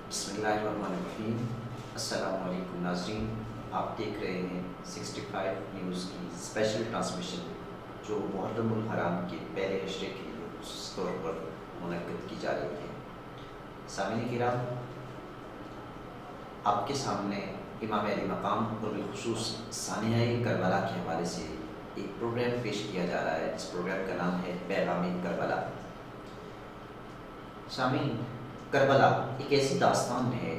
بسم اللہ الرحمن الرحیم۔ السلام علیکم ناظرین، آپ دیکھ رہے ہیں 65 نیوز کی اسپیشل ٹرانسمیشن جو محرم الحرام کے پہلے عشرے کے لیے خصوص طور پر منعقد کی جا رہی ہے۔ سامعین کرام، آپ کے سامنے امام علی مقام اور بالخصوص ثانیہ کربلا کے حوالے سے ایک پروگرام پیش کیا جا رہا ہے جس پروگرام کا نام ہے پیغام کربلا۔ سامعین، کربلا ایک ایسی داستان ہے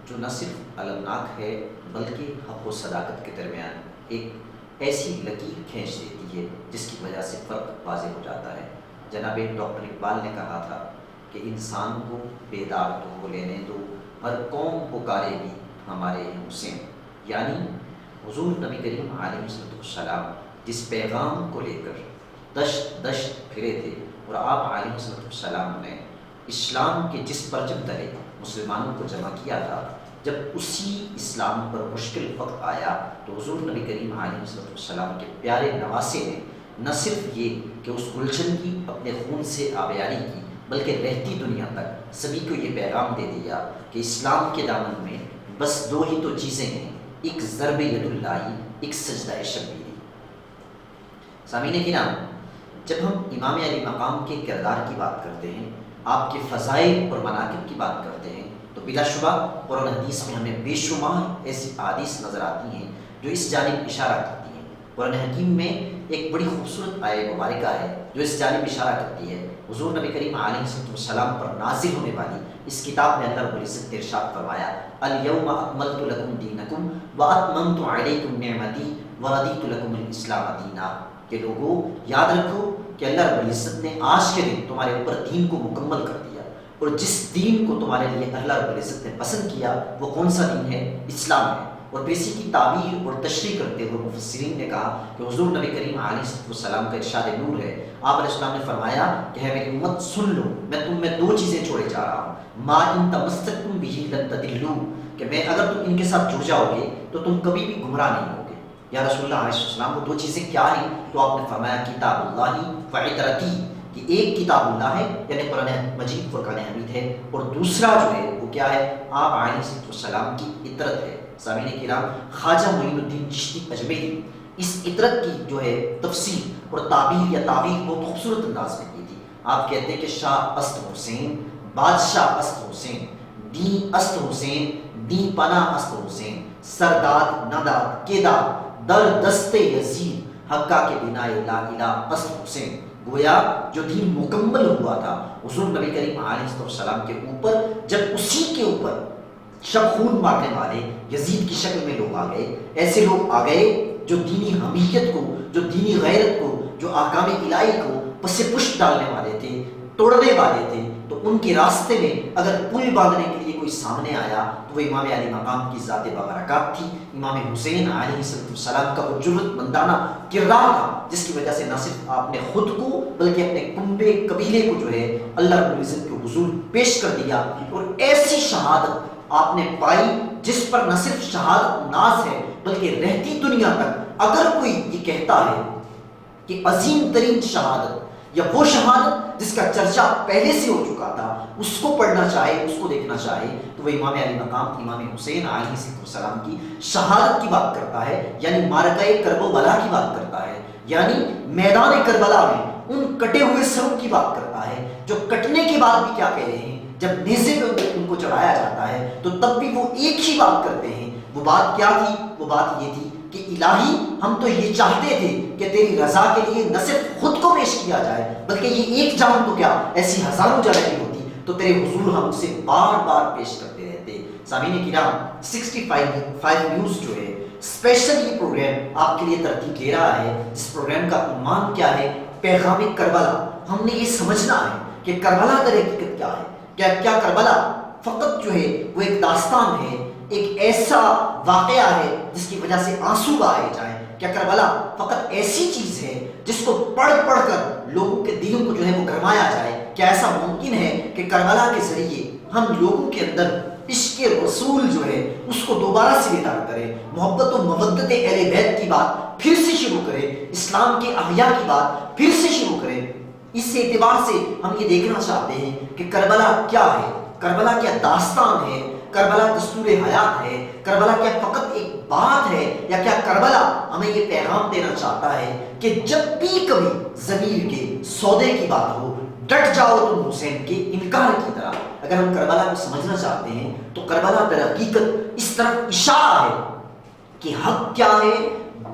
جو نہ صرف المناک ہے بلکہ حق و صداقت کے درمیان ایک ایسی لکیر کھینچ دیتی ہے جس کی وجہ سے فرق واضح ہو جاتا ہے۔ جناب ڈاکٹر اقبال نے کہا تھا کہ انسان کو بیدار تو ہو لینے دو، ہر قوم پکارے گی ہمارے حسین، یعنی حضور نبی کریم علیہ السلام جس پیغام کو لے کر دشت دشت پھرے تھے اور آپ علیہ السلام نے اسلام کے جس پرچم تلے مسلمانوں کو جمع کیا تھا، جب اسی اسلام پر مشکل وقت آیا تو حضور نبی کریم علیہ السلام کے پیارے نواسے نے نہ صرف یہ کہ اس گلشن کی اپنے خون سے آبیاری کی بلکہ رہتی دنیا تک سبھی کو یہ پیغام دے دیا کہ اسلام کے دامن میں بس دو ہی تو چیزیں ہیں، ایک ضرب ید اللہ، ایک سجدہ شبیری۔ سامعین کرام، جب ہم امام علی مقام کے کردار کی بات کرتے ہیں، آپ کے فضائل اور مناقب کی بات کرتے ہیں، تو بلا شبہ قرآن حدیث میں ہمیں بے شمار ایسی احادیث نظر آتی ہیں جو اس جانب اشارہ کرتی ہیں۔ قرآن حکیم میں ایک بڑی خوبصورت آیہ مبارکہ ہے جو اس جانب اشارہ کرتی ہے۔ حضور نبی کریم علیہ السلام پر نازل ہونے والی اس کتاب میں اللہ رب العزت نے ارشاد فرمایا، الیوم اکملت لکم دینکم واتممت علیکم نعمتی ورضیت لکم الاسلام دینا۔ کہ لوگوں یاد رکھو کہ اللہ رب العزت نے آج کے دن تمہارے اوپر دین کو مکمل کر دیا، اور جس دین کو تمہارے لیے اللہ رب العزت نے پسند کیا وہ کون سا دین ہے؟ اسلام ہے۔ اور پھر اسی کی تعبیر اور تشریح کرتے ہوئے مفسرین نے کہا کہ حضور نبی کریم علیہ السلام کا ارشاد نور ہے۔ آپ علیہ السلام نے فرمایا کہ ہے میری امت سن لو، میں تم میں دو چیزیں چھوڑے جا رہا ہوں، ما ان تمسکتم بہ لن تضلوا، کہ میں اگر تم ان کے ساتھ جڑ جاؤ گے تو تم کبھی بھی گمراہ نہیں ہوگے۔ یا رسول اللہ علیہ السلام، وہ دو چیزیں کیا ہیں؟ تو آپ نے فرمایا کتاب اللہ وعطرتی، کہ ایک کتاب اللہ ہے یعنی قرآن مجید فرقان حمید ہے، اور دوسرا جو ہے وہ کیا ہے؟ آپ علیہ السلام کی عطرت ہے۔ سامعین کرام، خواجہ معین الدین چشتی اجمیری اس عطرت کی جو ہے تفسیر اور تعبیر یا تعبیر بہت خوبصورت انداز میں کی تھی۔ آپ کہتے ہیں کہ شاہ است حسین، بادشاہ است حسین، دین است حسین، دین پناہ است حسین، سرداد نداد کیداد در دست یزید حقہ کے بنا لا الہ است حسین۔ گویا جو دین مکمل ہوا تھا حضور نبی کریم علیہ السلام کے اوپر، جب اسی کے اوپر شب خون مارنے والے یزید کی شکل میں لوگ آ گئے، ایسے لوگ آ گئے جو دینی حمیت کو، جو دینی غیرت کو، جو احکام الہی کو پس پشت ڈالنے والے تھے، توڑنے والے تھے، تو ان کے راستے میں اگر پل باندھنے کے لیے کوئی سامنے آیا تو وہ امام علی مقام کی ذات بابرکات تھی۔ امام حسین علیہ السلام کا وہ جرأت مندانہ کردار تھا جس کی وجہ سے نہ صرف آپ نے خود کو بلکہ اپنے کنبے قبیلے کو جو ہے اللہ رب العزت کے حضور پیش کر دیا، اور ایسی شہادت آپ نے پائی جس پر نہ صرف شہادت ناز ہے بلکہ رہتی دنیا تک اگر کوئی یہ کہتا ہے کہ عظیم ترین شہادت یا وہ شہادت جس کا چرچا پہلے سے ہو چکا تھا اس کو پڑھنا چاہے، اس کو دیکھنا چاہے، تو وہ امام علی مقام امام حسین علیہ السلام کی شہادت کی بات کرتا ہے، یعنی معرکہ کرب و بلا کی بات کرتا ہے، یعنی میدان کربلا میں ان کٹے ہوئے سروں کی بات کرتا ہے جو کٹنے کے بعد بھی کیا کہہ رہے ہیں، جب نیزے پہ ان کو چڑھایا جاتا ہے تو تب بھی وہ ایک ہی بات کرتے ہیں۔ وہ بات کیا تھی؟ وہ بات یہ تھی کہ الہی ہم تو یہ چاہتے تھے کہ تیری رضا کے لیے نہ صرف خود کو پیش کیا جائے بلکہ یہ ایک جان تو کیا ایسی ہزاروں جانیں ہوتی تو تیرے حضور ہم اسے بار بار پیش کرتے رہتے۔ سامعین کرام، 65 نیوز جو ہے اسپیشل یہ پروگرام آپ کے لیے ترتیب دے رہا ہے، جس پروگرام کا عنوان کیا ہے؟ پیغام کربلا۔ ہم نے یہ سمجھنا ہے کہ کربلا در حقیقت کیا ہے۔ کیا کربلا فقط جو ہے وہ ایک داستان ہے، ایک ایسا واقعہ ہے جس کی وجہ سے آنسو بہائے جائیں؟ کیا کربلا فقط ایسی چیز ہے جس کو پڑھ کر لوگوں کے دلوں کو جو ہے وہ گرمایا جائے؟ کیا ایسا ممکن ہے کہ کربلا کے ذریعے ہم لوگوں کے اندر عشق رسول جو ہے اس کو دوبارہ سے بیدار کریں، محبت و مودت اہل بیت کی بات پھر سے شروع کریں، اسلام کے احیاء کی بات پھر سے شروع کریں؟ اس اعتبار سے ہم یہ دیکھنا چاہتے ہیں کہ کربلا کیا ہے، کربلا کیا داستان ہے؟ کربلا دستور حیات ہے؟ کربلا کیا فقط ایک بات ہے؟ یا کیا کربلا ہمیں یہ پیغام دینا چاہتا ہے کہ جب بھی کبھی ضمیر کے سودے کی بات ہو ڈٹ جاؤ تم حسین کے انکار کی طرح؟ اگر ہم کربلا کو سمجھنا چاہتے ہیں تو کربلا در حقیقت اس طرف اشارہ ہے کہ حق کیا ہے،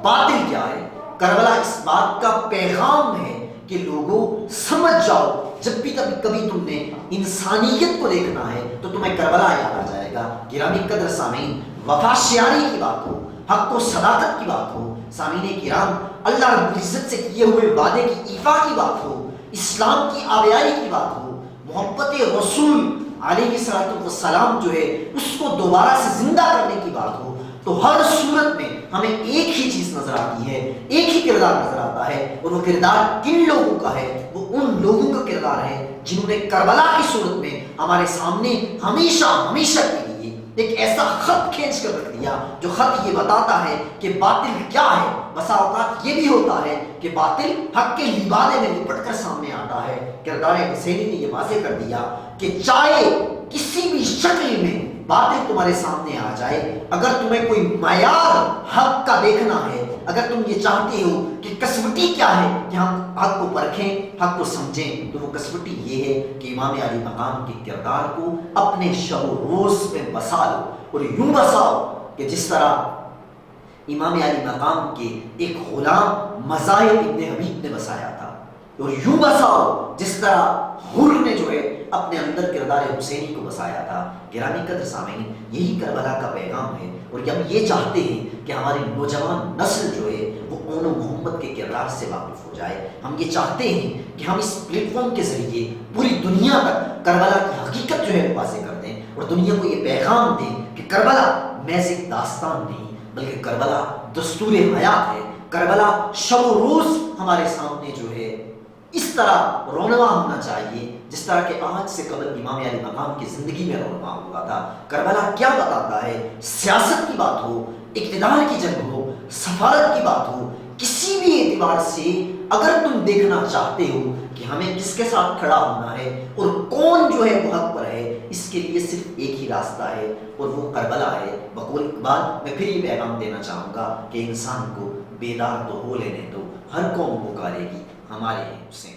باطل کیا ہے۔ کربلا اس بات کا پیغام ہے کہ لوگوں سمجھ جاؤ، جب بھی کبھی تم نے انسانیت کو دیکھنا ہے تو تمہیں کربلا یاد آ جائے گا۔ گرامی قدر سامعین، وفا شیاری کی بات ہو، حق و صداقت کی بات ہو، سامعین کرام اللہ رب العزت سے کیے ہوئے وعدے کی ایفا کی بات ہو، اسلام کی آبیاری کی بات ہو، محبت رسول علیہ السلام جو ہے اس کو دوبارہ سے زندہ کرنے کی بات ہو، تو ہر صورت میں ہمیں ایک ہی چیز نظر آتی ہے، ایک ہی کردار نظر آتا ہے، اور وہ کردار کن لوگوں کا ہے؟ وہ ان لوگوں کا کردار ہے جنہوں نے کربلا کی صورت میں ہمارے سامنے ہمیشہ ہمیشہ کے لیے ایک ایسا خط کھینچ کر رکھ دیا جو خط یہ بتاتا ہے کہ باطل کیا ہے۔ بسا اوقات یہ بھی ہوتا ہے کہ باطل حق کے لبادے میں لپٹ کر سامنے آتا ہے۔ کردار حسینی نے یہ واضح کر دیا کہ چاہے کسی بھی شکل میں باطل تمہارے سامنے آ جائے، اگر تمہیں کوئی معیار حق کا دیکھنا ہے، اگر تم یہ چاہتے ہو کہ کسوٹی کیا ہے کہ ہم حق کو پرکھیں، حق کو سمجھیں، تو وہ کسوٹی یہ ہے کہ امام علی مقام کے کردار کو اپنے شب و روز میں بسا لو، اور یوں بساؤ کہ جس طرح امام علی مقام کے ایک غلام مظاہر ابن حبیب نے بسایا تھا، اور یوں بساؤ جس طرح حر نے جو ہے اپنے اندر کردار حسینی کو بسایا تھا۔ گرامی قدر سامعین، یہی کربلا کا پیغام ہے، اور ہم یہ چاہتے ہیں کہ ہماری نوجوان نسل جو ہے وہ اون و محمد کے کردار سے واقف ہو جائے۔ ہم یہ چاہتے ہیں کہ ہم اس پلیٹ فارم کے ذریعے پوری دنیا تک کربلا کی حقیقت جو ہے واضح کر دیں، اور دنیا کو یہ پیغام دیں کہ کربلا محض ایک داستان نہیں بلکہ کربلا دستور حیات ہے۔ کربلا شب و روز ہمارے سامنے جو ہے اس طرح رونما ہونا چاہیے جس طرح کہ آج سے قبل امام علی مقام کی زندگی میں رونما ہوا تھا۔ کربلا کیا بتاتا ہے؟ سیاست کی بات ہو، اقتدار کی جنگ ہو، سفارت کی بات ہو، کسی بھی اعتبار سے اگر تم دیکھنا چاہتے ہو کہ ہمیں کس کے ساتھ کھڑا ہونا ہے اور کون جو ہے وہ حق پر ہے، اس کے لیے صرف ایک ہی راستہ ہے، اور وہ کربلا ہے۔ بقول اقبال میں پھر یہ پیغام دینا چاہوں گا کہ انسان کو بیدار تو ہو لینے دو، ہر قوم پکارے گی ہمارے حسین۔